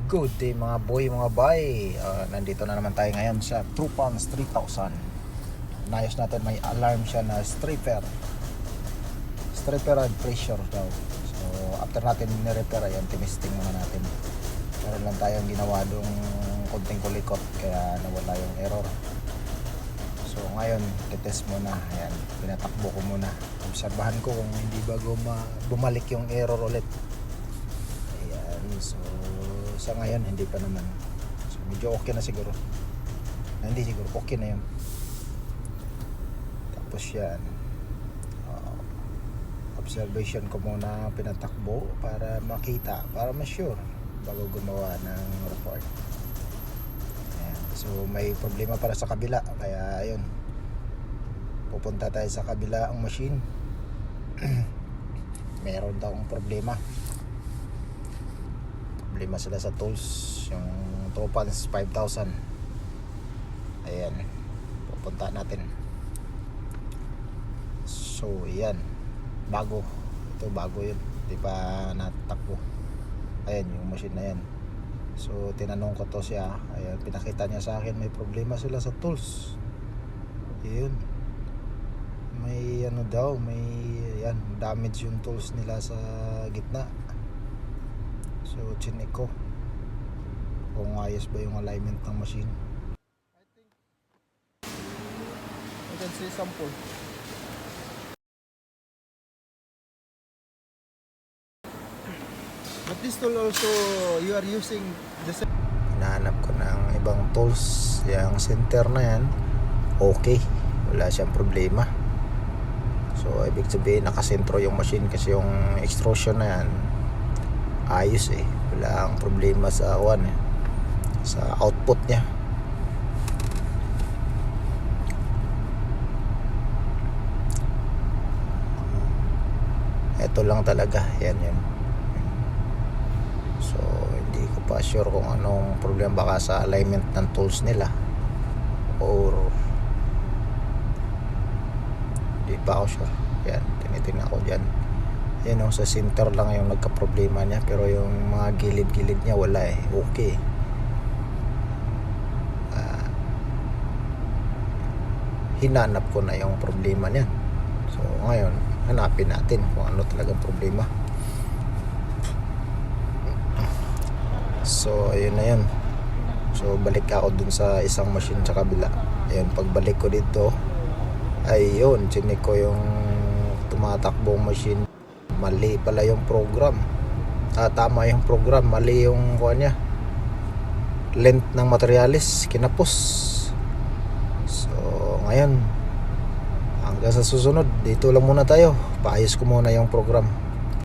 Good day mga boy, mga bay. Nandito na naman tayo ngayon sa Trupans 3000. Nayos natin, may alarm siya na stripper and pressure daw. So after natin ni-repair, ayan, tinisting muna natin. Meron lang tayong ginawa dong konting kulikot, kaya nawala yung error. So ngayon, titest muna. Ayan, pinatakbo ko muna. Obserbahan ko kung hindi bago bumalik yung error ulit. Ayan, so sa ngayon hindi pa naman. So medyo okay na siguro. Hindi siguro, okay na yun. Tapos yan, observation ko muna, pinatakbo para makita, para ma-sure bago gumawa ng report. Ayan. So may problema para sa kabila, kaya ayun, pupunta tayo sa kabila ang machine. Meron daw akong problema sila sa tools, yung Trupans 5000. Ayan, pupunta natin. So yan, bago yun, di pa natakbo. Ayan yung machine na yan. So tinanong ko to siya, ayan, pinakita niya sa akin may problema sila sa tools. Yun, may ano daw, may yan, damage yung tools nila sa gitna. So chinek ko kung ayos ba yung alignment ng machine. I think you can see sample. But this tool also, you are using the same. Hinahanap ko ng ibang tools. Yung center na yan, okay, wala siyang problema. So ibig sabihin nakasentro yung machine, kasi yung extrusion na yan ayos eh, wala ang problema sa sa output niya. Ito lang talaga, yan. So hindi ko pa sure kung anong problema, baka sa alignment ng tools nila, or hindi pa ako sure. Yan, tinitingnan ko dyan. Yan o, sa center lang yung nagka-problema niya, pero yung mga gilid-gilid niya wala eh, okay. Hinanap ko na yung problema niya. So ngayon, hanapin natin kung ano talagang problema. So ayun na yun. So balik ako dun sa isang machine sa kabila. Ayun, pagbalik ko dito, ayun, chinik ko yung tumatakbong machine. Mali pala yung program. Tama yung program, mali yung niya, length ng materialis, kinapos. So ngayon, hanggang sa susunod, dito lang muna tayo. Paayos ko muna yung program.